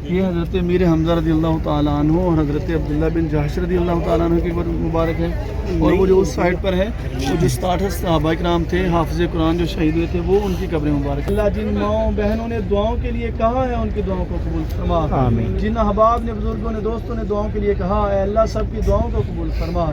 یہ حضرت امیر حمزہ رضی اللہ تعالیٰ عنہ اور حضرت عبداللہ بن جحش رضی اللہ تعالیٰ عنہ کی قبر مبارک ہے. اور وہ جو اس سائڈ پر ہے وہ جو 67 صحابہ کرام تھے حافظ قرآن جو شہید ہوئے تھے وہ ان کی قبریں مبارک. اللہ جن ماؤں بہنوں نے دعاؤں کے لیے کہا ہے ان کی دعاؤں کو قبول فرما. آمین. جن احباب نے بزرگوں نے دوستوں نے دعاؤں کے لیے کہا اے اللہ سب کی دعاؤں کو قبول فرما.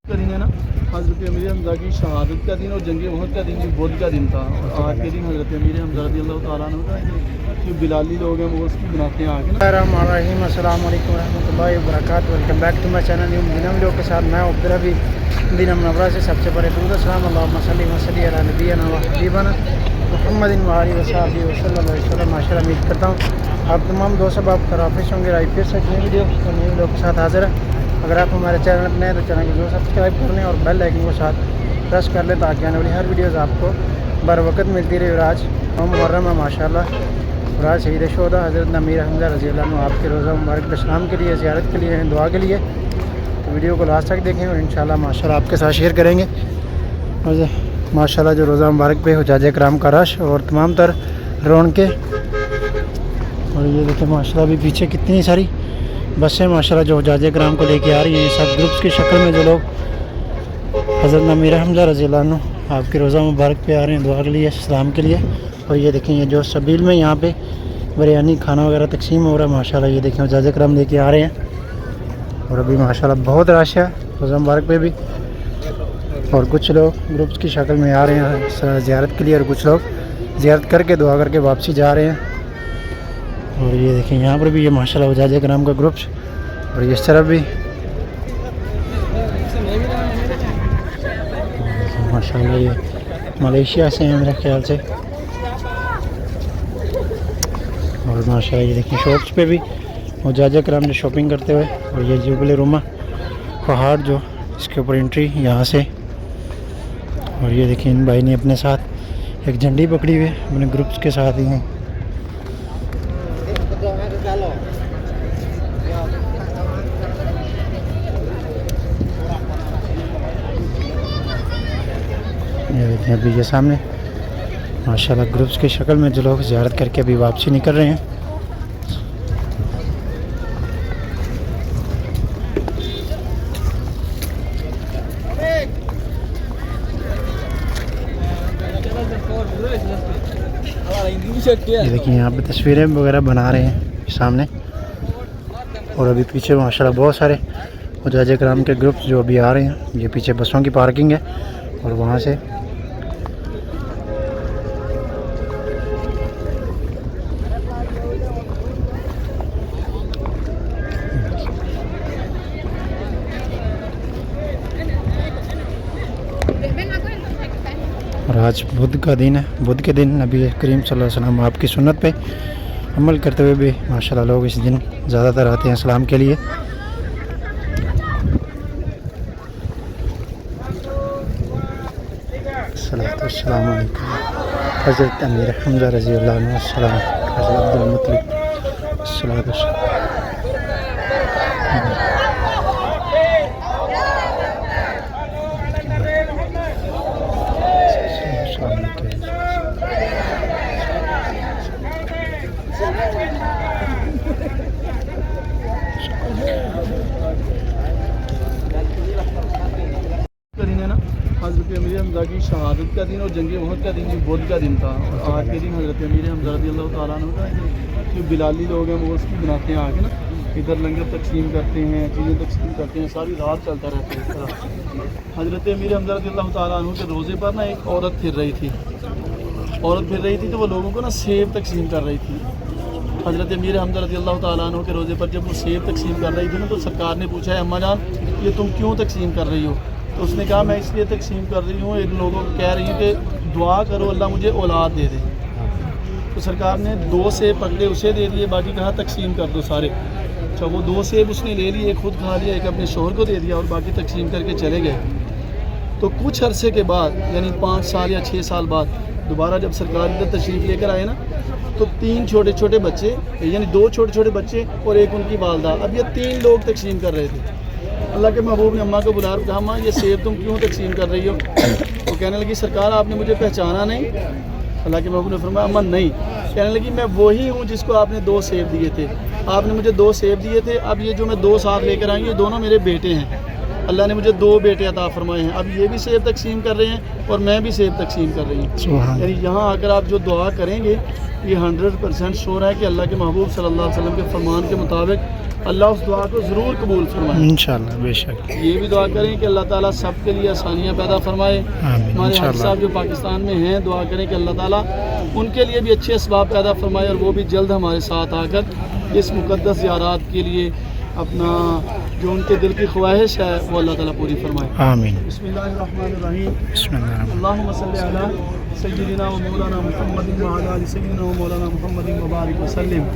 کریں گے نا حضرت امیر حمزہ کی شہادت کا دن اور جنگ احد کا دن بدھ کا دن تھا. اور آج کے دن حضرت امیر حمزہ رضی اللہ تعالیٰ عنہ کا جو بلالی لوگ ہیں وہ اس کی بناتے ہیں آگے. الرحمن الرحیم. السلام علیکم ورحمۃ اللہ وبرکاتہ. Welcome back to my channel new video کے ساتھ میں عبدالربی مدینہ منورہ سے سب سے بڑے درود السلام اللہم صلی علی نبینا و حبیبنا محمد و آلہ وصحبہ وسلم علیہ وسلم. ماشاءاللہ امید کرتا ہوں آپ تمام دوست احباب خرافش ہوں گے. آئی پھر سے نئی ویڈیو اور نئی ویڈیو کے ساتھ حاضر ہے. اگر آپ ہمارے چینل پر نئے تو چینل کو ضرور سبسکرائب کر لیں اور بیل آئکن کو ساتھ پریس کر لیں تاکہ آنے والی ہر ویڈیوز آپ کو بر وقت ملتی رہے. اور آج محرم ہے ماشاءاللہ. اور آج شہید شہداء حضرت امیر حمزہ رضی اللہ عنہ آپ کے روزہ مبارک اسلام کے لیے زیارت کے لیے دعا کے لیے. تو ویڈیو کو لاسٹ تک دیکھیں اور انشاءاللہ ماشاءاللہ آپ کے ساتھ شیئر کریں گے. اور ماشاءاللہ جو روزہ مبارک پہ حجاج کرام کا رش اور تمام تر رونقیں. اور یہ دیکھیں ماشاءاللہ بھی پیچھے کتنی ساری بسیں ماشاءاللہ جو حجاج کرام کو لے کے آ رہی ہیں. سب گروپس کی شکل میں جو لوگ حضرت امیر حمزہ رضی اللہ عنہ آپ کے روزہ مبارک پہ آ رہے ہیں دعا کے لیے اسلام کے لیے. اور یہ دیکھیں یہ جو سبیل میں یہاں پہ بریانی کھانا وغیرہ تقسیم ہو رہا ہے ماشاءاللہ. یہ دیکھیں حجاج کرام لے کے آ رہے ہیں. اور ابھی ماشاءاللہ بہت رش ہے روزہ مبارک پہ بھی. اور کچھ لوگ گروپس کی شکل میں آ رہے ہیں زیارت کے لیے اور کچھ لوگ زیارت کر کے دعا کر کے واپسی جا رہے ہیں. اور یہ دیکھیں یہاں پر بھی یہ ماشاءاللہ حجاج کرام کا گروپس. اور اس طرف بھی ماشاءاللہ یہ ملیشیا سے ہیں میرے خیال سے. اور ماشاءاللہ یہ دیکھیں شاپس پہ بھی حجاج کرام نے شاپنگ کرتے ہوئے. اور یہ جبل روما پہاڑ جو اس کے اوپر انٹری یہاں سے. اور یہ دیکھیں ان بھائی نے اپنے ساتھ ایک جھنڈی پکڑی ہوئی ہے اپنے گروپس کے ساتھ ہی ہیں. یہ دیکھیں ابھی یہ سامنے ماشاءاللہ گروپس کی شکل میں جو لوگ زیارت کر کے ابھی واپسی نکل رہے ہیں. یہ دیکھیں یہاں پہ تصویریں وغیرہ بنا رہے ہیں سامنے. اور ابھی پیچھے ماشاءاللہ بہت سارے حجاج کرام کے گروپس جو ابھی آ رہے ہیں. یہ پیچھے بسوں کی پارکنگ ہے اور وہاں سے اور آج بدھ کا دن ہے. بدھ کے دن نبی کریم صلی اللہ علیہ وسلم آپ کی سنت پہ عمل کرتے ہوئے بھی ماشاءاللہ لوگ اس دن زیادہ تر آتے ہیں اسلام کے لیے. السلام علیکم حضرت امیر حمزہ رضی اللہ عنہ السلام حضرت عبدالمطلب السلام. کریں گے نا حضرت امیر حمزہ کی شہادت کا دن اور جنگ احد کا دن بدھ کا دن تھا. اور آج کے دن حضرت امیر حمزہ رضی اللہ تعالیٰ عنہ کا جو بلالی لوگ ہیں وہ اس کی بناتے ہیں آگے نا. ادھر لنگر تقسیم کرتے ہیں چیزیں تقسیم کرتے ہیں ساری رات چلتا رہتا ہے اس طرح. حضرت امیر حمزہ رضی اللہ تعالیٰ عنہ کے روزے پر نا ایک عورت پھر رہی تھی. تو وہ لوگوں کو نا سیب تقسیم کر رہی تھی. حضرت امیر حمزہ رضی اللہ تعالیٰ عنہ کے روزے پر جب وہ سیب تقسیم کر رہی تھی نا تو سرکار نے پوچھا ہے اماں جان یہ تم کیوں تقسیم کر رہی ہو؟ تو اس نے کہا میں اس لیے تقسیم کر رہی ہوں ان لوگوں کو کہہ رہی ہوں کہ دعا کرو اللہ مجھے اولاد دے دے. تو سرکار نے 2 سیب پکڑے اسے دے دیے باقی کہا تقسیم کر دو سارے. اچھا وہ 2 سیب اس نے لے لیے ایک خود کھا لیا ایک اپنے شوہر کو دے دیا اور باقی تقسیم کر کے چلے گئے. تو کچھ عرصے کے بعد یعنی 5 سال یا 6 سال بعد دوبارہ جب سرکار ادھر تشریف لے کر آئے نا تو 3 چھوٹے چھوٹے بچے یعنی 2 چھوٹے چھوٹے بچے اور ایک ان کی والدہ اب یہ 3 لوگ تقسیم کر رہے تھے. اللہ کے محبوب نے اماں کو بلا کر کہا اماں یہ سیب تم کیوں تقسیم کر رہی ہو؟ وہ کہنے لگی سرکار آپ نے مجھے پہچانا نہیں؟ اللہ کے محبوب نے فرمایا اماں نہیں. کہنے لگی میں وہی ہوں جس کو آپ نے 2 سیب دیے تھے. آپ نے مجھے 2 سیب دیے تھے, اب یہ جو میں 2 ساتھ لے کر آئی ہوں یہ دونوں میرے بیٹے ہیں. اللہ نے مجھے 2 بیٹے عطا فرمائے ہیں, اب یہ بھی سیب تقسیم کر رہے ہیں اور میں بھی سیب تقسیم کر رہی ہوں. یعنی یہاں آ کر آپ جو دعا کریں گے یہ 100% شور ہے کہ اللہ کے محبوب صلی اللہ علیہ وسلم کے فرمان کے مطابق اللہ اس دعا کو ضرور قبول فرمائے انشاءاللہ. بے شک یہ بھی دعا کریں کہ اللہ تعالیٰ سب کے لیے آسانیاں پیدا فرمائے. ہمارے حاج صاحب جو پاکستان میں ہیں دعا کریں کہ اللہ تعالیٰ ان کے لیے بھی اچھے اسباب پیدا فرمائے اور وہ بھی جلد ہمارے ساتھ آ کر اس مقدس زیارات کے لیے اپنا جو ان کے دل کی خواہش ہے وہ اللہ تعالیٰ پوری فرمائے. آمین. بسم اللہ الرحمن الرحیم. بسم اللہ. اللہم صلی علی سیدنا و مولانا محمد وعلی آل سیدنا و مولانا محمد وبارک وسلم.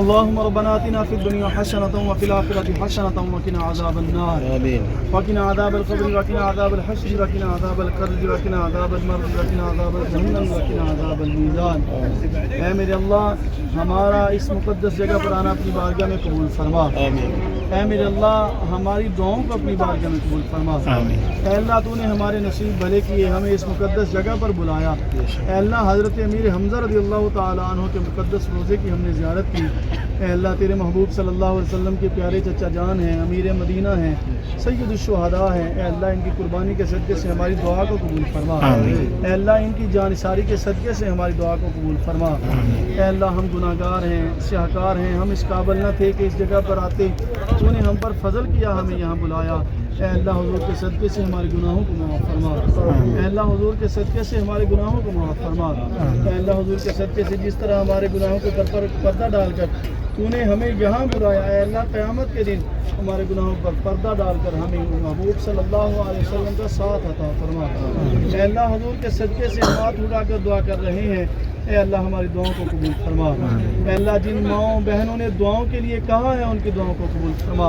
اللهم ربنا آتنا في الدنيا حسنة وفي الآخرة حسنة وقنا عذاب النار. آمين. وقنا عذاب القبر وقنا عذاب الحشر وقنا عذاب القرد وقنا عذاب المرض وقنا عذاب جہنم وقنا عذاب المیزان. اے میرے اللہ ہمارا اس مقدس جگہ پر آنا اپنی بارگاہ میں قبول فرما. آمین. اے میرے اللہ ہماری دعاؤں کو اپنی بارگاہ میں قبول فرما. آمین. اے اللہ تو نے ہمارے نصیب بھلے کیے, ہمیں اس مقدس جگہ پر بلایا. اے اللہ حضرت امیر حمزہ رضی اللہ تعالیٰ عنہ کے مقدس روضے کی ہم نے زیارت کی. اے اللہ تیرے محبوب صلی اللہ علیہ وسلم کے پیارے چچا جان ہیں, امیر مدینہ ہیں, سید الشہداء ہیں. اے اللہ ان کی قربانی کے صدقے سے ہماری دعا کو قبول فرما. اے اللہ ان کی جانثاری کے صدقے سے ہماری دعا کو قبول فرما. اے اللہ ہم گناہ گار ہیں, سیاہکار ہیں, ہم اس قابل نہ تھے کہ اس جگہ پر آتے, تو نے ہم پر فضل کیا, ہمیں یہاں بلایا. اے اللہ حضور کے صدقے سے ہمارے گناہوں کو معاف فرما. اے اللہ حضور کے صدقے سے ہمارے گناہوں کو معاف فرما. اے اللہ حضور کے صدقے سے جس طرح ہمارے گناہوں کے پر پردہ ڈال کر تو نے ہمیں یہاں بلایا, اے اللہ قیامت کے دن ہمارے گناہوں پر پردہ ڈال کر ہمیں محبوب صلی اللہ علیہ وسلم کا ساتھ عطا فرما. اے اللہ حضور کے صدقے سے ہاتھ اٹھا کر دعا کر رہے ہیں, اے اللہ ہماری دعاؤں کو قبول فرما. اے اللہ جن ماؤں بہنوں نے دعاؤں کے لیے کہا ہے ان کی دعاؤں کو قبول فرما.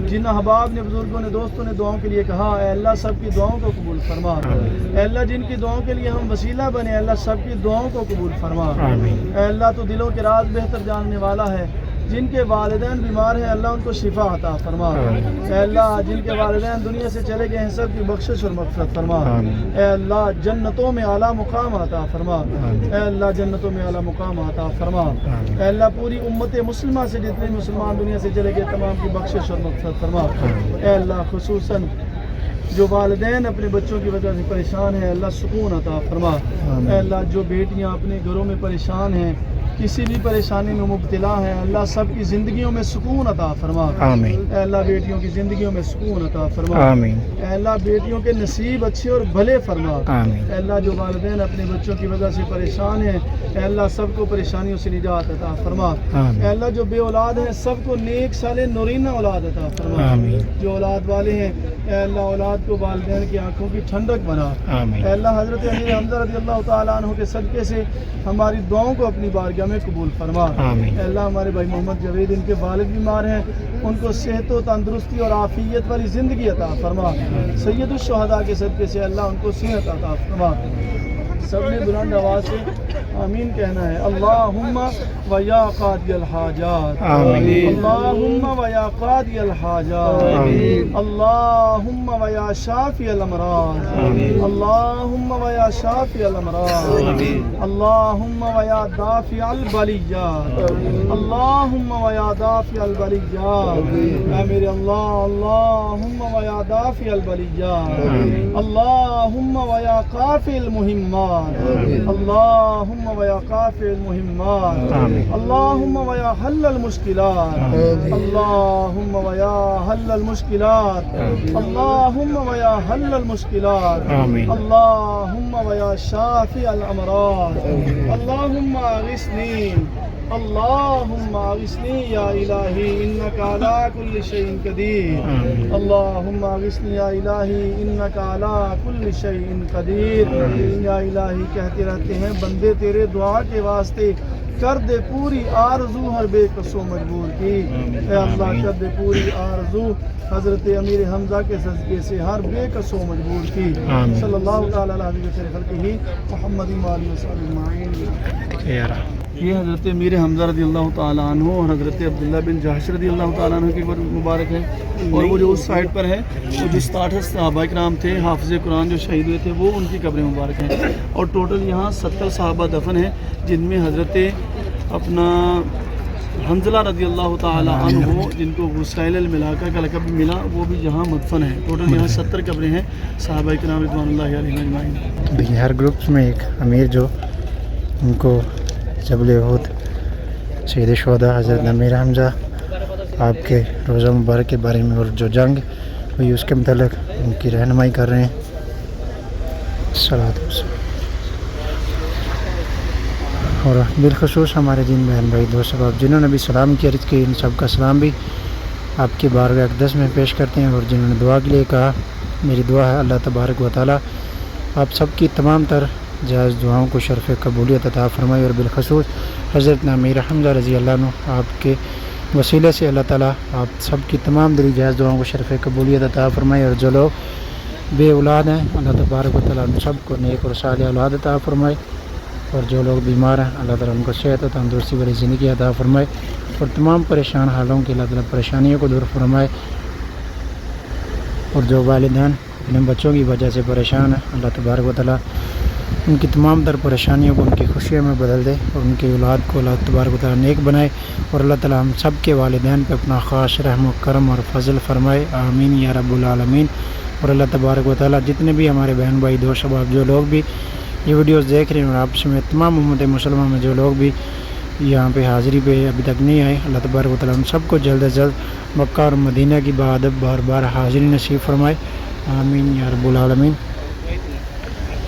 جن احباب نے, بزرگوں نے, دوستوں نے دعاؤں کے لیے کہا, اے اللہ سب کی دعاؤں کو قبول فرما. اے اللہ جن کی دعاؤں کے لیے ہم وسیلہ بنے, اے اللہ سب کی دعاؤں کو قبول فرما. اے اللہ تو دلوں کے راز بہتر جاننے والا ہے. جن کے والدین بیمار ہیں اللہ ان کو شفا عطا فرما. اے اللہ جن کے والدین دنیا سے چلے گئے ہیں سب کی بخشش اور مغفرت فرما. اے اللہ جنتوں میں اعلیٰ مقام عطا فرما. اے اللہ جنتوں میں اعلیٰ مقام عطا فرما. اے اللہ پوری امت مسلمہ سے جتنے مسلمان دنیا سے چلے گئے تمام کی بخشش اور مغفرت فرما. اے اللہ خصوصاً جو والدین اپنے بچوں کی وجہ سے پریشان ہیں اللہ سکون عطا فرما. اے اللہ جو بیٹیاں اپنے گھروں میں پریشان ہیں, کسی بھی پریشانی میں مبتلا ہیں, اللہ سب کی زندگیوں میں سکون عطا فرما. آمین. اے اللہ بیٹیوں کی زندگیوں میں سکون عطا فرما. آمین. اے اللہ بیٹیوں کے نصیب اچھے اور بھلے فرما. آمین. اے اللہ جو والدین اپنے بچوں کی وجہ سے پریشان ہیں, اے اللہ سب کو پریشانیوں سے نجات عطا فرما. اے اللہ جو بے اولاد ہیں سب کو نیک صالح نورینہ اولاد عطا فرما. آمین. جو اولاد والے ہیں اے اللہ اولاد کو والدین کی آنکھوں کی ٹھنڈک بنا. آمین. اے اللہ حضرت امیر حمزہ رضی اللہ تعالیٰ عنہ کے صدقے سے ہماری دعاؤں کو اپنی بارگاہ میں قبول فرما. آمین. اے اللہ ہمارے بھائی محمد جاوید ان کے والد بیمار ہیں, ان کو صحت و تندرستی اور عافیت والی زندگی عطا فرما. سید الشہداء کے صدقے سے اللہ ان کو صحت عطا فرما. سب نے بلند آواز سے آمین کہنا ہے. اللہم و یا قاضی الحاجات. اللہم و یا قاضی الحاجات. اللہم و یا شافی الامراض. اللہم و یا شافی الامراض. اللہم و یا دافع البلیات. اللہم و یا دافع البلیات. اے میرے اللہ اللہم و یا دافع البلیات. اللہم و یا قافی المہمات. اللہم و یا قافع المہمات. اللہم و یا حل المشکلات. اللہم و یا حل المشکلات. اللہم و یا حل المشکلات. اللہم و یا شافی الامراض. اللہم اغثنی. اللہم اغثنی یا الہی انکا علی کل شیء قدیر. اللہم اغثنی یا الہی انکا علی کل شیء قدیر. یا الہی کہتے رہتے ہیں بندے تیرے دعا کے واسطے کر دے پوری آرزو ہر بے کس و مجبور کی. اے اللہ کر دے پوری آرزو حضرت امیر حمزہ کے صدقے سے ہر بے کس و مجبور کی. صلی اللہ تعالی علیہ وسلم محمد و آلہ وصحبہ اجمعین. یہ حضرت امیر حمزہ رضی اللہ تعالیٰ عنہ اور حضرت عبداللہ بن جحش رضی اللہ تعالیٰ عنہ کی قبر مبارک ہے. اور وہ جو اس سائڈ پر ہے وہ جو 67 صحابہ کرام تھے حافظ قرآن جو شہید ہوئے تھے وہ ان کی قبریں مبارک ہیں. اور ٹوٹل یہاں 70 صحابہ دفن ہیں جن میں حضرت اپنا حنظلہ رضی اللہ تعالیٰ عنہ جن کو غسیل الملاکہ کا لقب ملا وہ بھی یہاں مدفن ہیں. ٹوٹل یہاں 70 قبریں ہیں صحابہ کرام رضوان اللہ علیہم اجمعین. ہر گروپس میں ایک امیر جو ان کو جبل احد سید شہداء حضرت امیر حمزہ آپ کے روزہ مبارک کے بارے میں اور جو جنگ ہوئی اس کے متعلق ان کی رہنمائی کر رہے ہیں. صلوات اور بالخصوص ہمارے دین بہن بھائی دوست احباب جنہوں نے بھی سلام کی عرض کی ان سب کا سلام بھی آپ کی بارگاہ اقدس میں پیش کرتے ہیں. اور جنہوں نے دعا کے لیے کہا میری دعا ہے اللہ تبارک و تعالیٰ آپ سب کی تمام تر جائز دعاؤں کو شرف قبولیت عطا فرمائے. اور بالخصوص حضرت امیر حمزہ رضی اللہ عنہ آپ کے وسیلے سے اللہ تعالیٰ آپ سب کی تمام دلی جائز دعاؤں کو شرف قبولیت عطا فرمائے. اور جو لوگ بے اولاد ہیں اللہ تبارک و تعالیٰ ان سب کو نیک اور صالح اولاد عطا فرمائے. اور جو لوگ بیمار ہیں اللہ تعالیٰ ان کو صحت و تندرستی والی زندگی عطا فرمائے. اور تمام پریشان حالوں کے اللہ تعالیٰ پریشانیوں کو دور فرمائے. اور جو والدین اپنے بچوں کی وجہ سے پریشان ہیں اللہ تبارک و تعالیٰ ان کی تمام تر پریشانیوں کو ان کی خوشیوں میں بدل دے اور ان کی اولاد کو اللہ تبارک و تعالیٰ نیک بنائے. اور اللہ تعالیٰ ہم سب کے والدین پہ اپنا خاص رحم و کرم اور فضل فرمائے. آمین یا رب العالمین. اور اللہ تبارک و تعالیٰ جتنے بھی ہمارے بہن بھائی دوست احباب جو لوگ بھی یہ ویڈیوز دیکھ رہے ہیں اور آپس میں تمام امت مسلمہ میں جو لوگ بھی یہاں پہ حاضری پہ ابھی تک نہیں آئے اللہ تبارک و تعالیٰ ہم سب کو جلد از جلد مکہ اور مدینہ کی بادب بار بار حاضری نصیب فرمائے. آمین یا رب العالمین.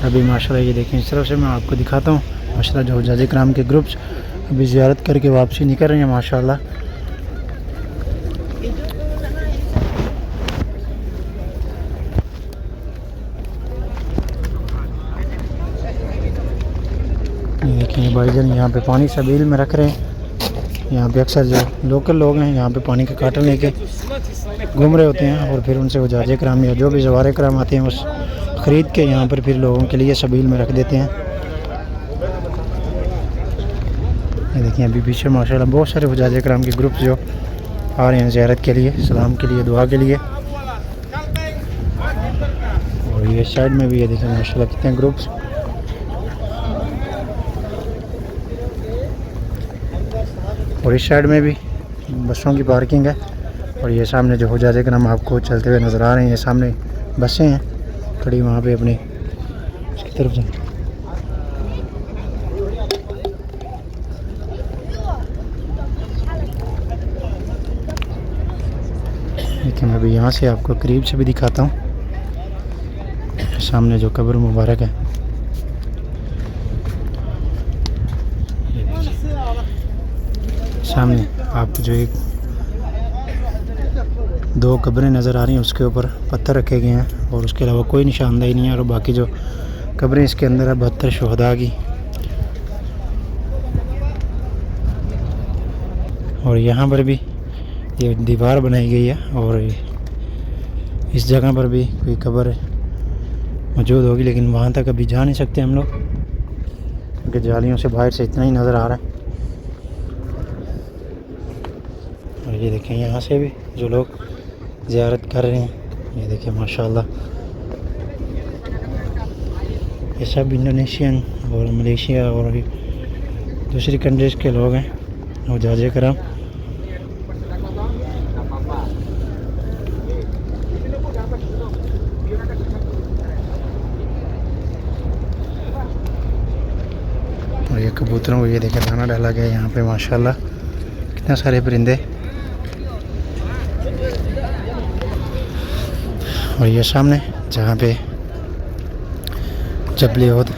ابھی ماشاء اللہ یہ دیکھیں اس طرف سے میں آپ کو دکھاتا ہوں ماشاء اللہ جو حجاج کرام کے گروپس ابھی زیارت کر کے واپسی نکل رہے ہیں ماشاء اللہ. یہ دیکھیں بھائی جان یہاں پہ پانی سبیل میں رکھ رہے ہیں. یہاں پہ اکثر جو لوکل لوگ ہیں یہاں پہ پانی کا کارٹن لے کے گھوم رہے ہوتے ہیں اور پھر ان سے حجاج کرام یا جو بھی زوار کرام آتے ہیں اس خرید کے یہاں پر پھر لوگوں کے لیے سبیل میں رکھ دیتے ہیں. یہ دیکھیں ابھی پیچھے ماشاء اللہ بہت سارے حجاج کرام کے گروپ جو آ رہے ہیں زیارت کے لیے سلام کے لیے دعا کے لیے. اور یہ سائڈ میں بھی یہ دیکھیں ماشاء اللہ کتنے گروپس. اور اس سائڈ میں بھی بسوں کی پارکنگ ہے. اور یہ سامنے جو حجاج کرام آپ کو چلتے ہوئے نظر آ رہے ہیں یہ سامنے بسیں ہیں کھڑی وہاں پہ اپنی اس کی طرف جائیں. لیکن میں ابھی یہاں سے آپ کو قریب سے بھی دکھاتا ہوں سامنے جو قبر مبارک ہے. سامنے آپ کو جو ایک دو قبریں نظر آ رہی ہیں اس کے اوپر پتھر رکھے گئے ہیں اور اس کے علاوہ کوئی نشاندہی نہیں ہے. اور باقی جو قبریں اس کے اندر ہے 72 شہداء کی. اور یہاں پر بھی یہ دیوار بنائی گئی ہے اور اس جگہ پر بھی کوئی قبر موجود ہوگی لیکن وہاں تک ابھی جا نہیں سکتے ہم لوگ کیونکہ جالیوں سے باہر سے اتنا ہی نظر آ رہا ہے. اور یہ دیکھیں یہاں سے بھی جو لوگ زیارت کر رہے ہیں یہ دیکھیں ماشاءاللہ یہ سب انڈونیشین اور ملیشیا اور دوسری کنٹریز کے لوگ ہیں حجاج کرام. اور یہ کبوتروں کو یہ دیکھیں دانا ڈالا گیا یہاں پہ ماشاءاللہ کتنے سارے پرندے. اور یہ سامنے جہاں پہ جبل احد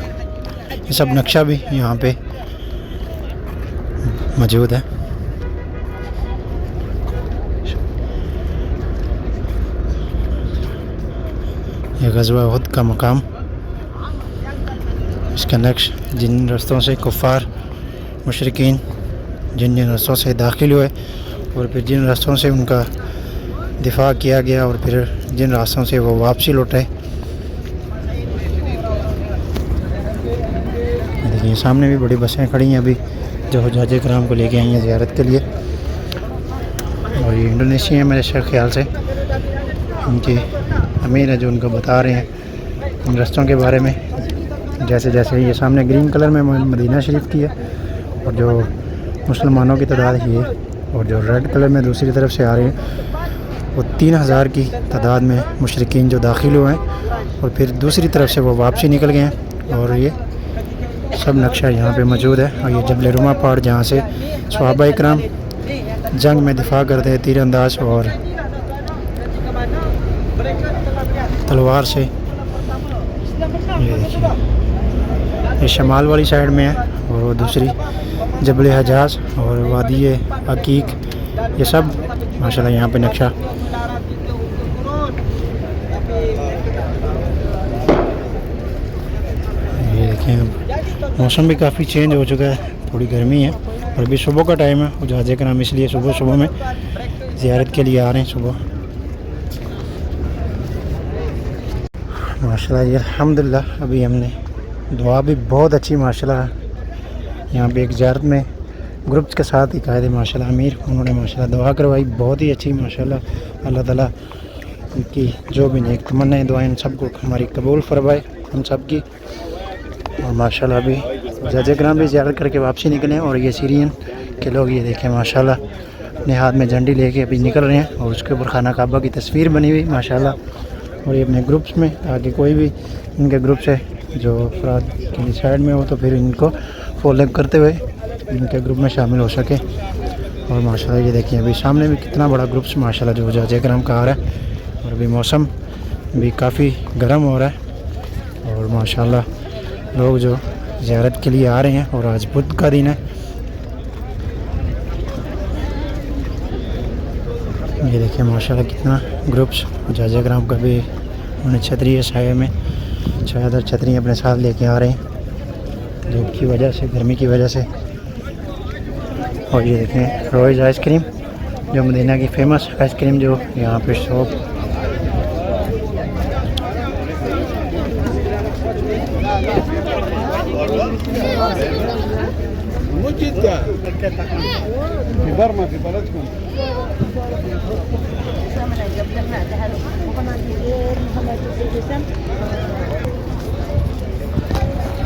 یہ سب نقشہ بھی یہاں پہ موجود ہے. یہ غزوہ احد کا مقام اس کا نقش جن رستوں سے کفار مشرکین جن رستوں سے داخل ہوئے اور پھر جن رستوں سے ان کا دفاع کیا گیا اور پھر جن راستوں سے وہ واپسی لوٹے. دیکھیے سامنے بھی بڑی بسیں کھڑی ہیں ابھی جو حجاج کرام کو لے کے آئی ہیں زیارت کے لیے. اور یہ انڈونیشیا ہے میرے خیال سے, ان کے امیر ہیں جو ان کو بتا رہے ہیں ان رستوں کے بارے میں. جیسے جیسے یہ سامنے گرین کلر میں مدینہ شریف کی ہے, اور جو مسلمانوں کی تعداد یہ ہے, اور جو ریڈ کلر میں دوسری طرف سے آ رہے ہیں وہ 3000 کی تعداد میں مشرکین جو داخل ہوئے ہیں, اور پھر دوسری طرف سے وہ واپسی نکل گئے ہیں. اور یہ سب نقشہ یہاں پہ موجود ہے. اور یہ جبل رما پہاڑ جہاں سے صحابہ اکرام جنگ میں دفاع کرتے ہیں تیر انداز اور تلوار سے. یہ دیکھیے یہ شمال والی سائڈ میں ہے, اور وہ دوسری جبل حجاز اور وادی عقیق, یہ سب ماشاءاللہ یہاں پہ نقشہ. یہ دیکھیں موسم بھی کافی چینج ہو چکا ہے, تھوڑی گرمی ہے, اور ابھی صبح کا ٹائم ہے. حجاج کرام اس لیے صبح میں زیارت کے لیے آ رہے ہیں صبح. ماشاءاللہ یہ الحمدللہ ابھی ہم نے دعا بھی بہت اچھی ماشاءاللہ یہاں پہ ایک زیارت میں گروپس کے ساتھ ہی قائد ماشاءاللہ امیر, انہوں نے ماشاءاللہ دعا کروائی بہت ہی اچھی ماشاءاللہ. اللہ تعالیٰ ان کی جو بھی نیک تمنائیں دعائیں ان سب کو ہماری قبول فرمائے ہم سب کی. اور ماشاءاللہ ابھی حجاج کرام بھی زیارت کر کے واپسی نکلے. اور یہ سیرین کے لوگ یہ دیکھیں ماشاءاللہ اپنے ہاتھ میں جھنڈی لے کے ابھی نکل رہے ہیں, اور اس کے اوپر خانہ کعبہ کی تصویر بنی ہوئی ماشاءاللہ. اور یہ اپنے گروپس میں تاکہ کوئی بھی ان کے گروپ سے جو افراد کی سائڈ میں ہو تو پھر ان کو فالو کرتے ہوئے ان کے گروپ میں شامل ہو سکے. اور ماشاءاللہ یہ دیکھیں ابھی سامنے بھی کتنا بڑا گروپس ماشاءاللہ جو حجاج کرام کا آ رہا ہے. اور ابھی موسم بھی کافی گرم ہو رہا ہے, اور ماشاءاللہ لوگ جو زیارت کے لیے آ رہے ہیں. اور آج بدھ کا دن ہے. یہ دیکھیں ماشاءاللہ کتنا گروپس حجاج کرام کا بھی انہوں نے چھتری سائے میں چھایادار چھتریاں اپنے ساتھ لے کے آ رہے ہیں دھوپ کی وجہ سے, گرمی کی وجہ سے. اور یہ دیکھیں روئز آئس کریم جو مدینہ کی فیمس آئس کریم جو یہاں پہ شاپ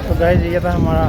تو گائز یہ تھا ہمارا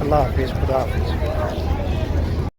اللہ حافظ. خدا حافظ.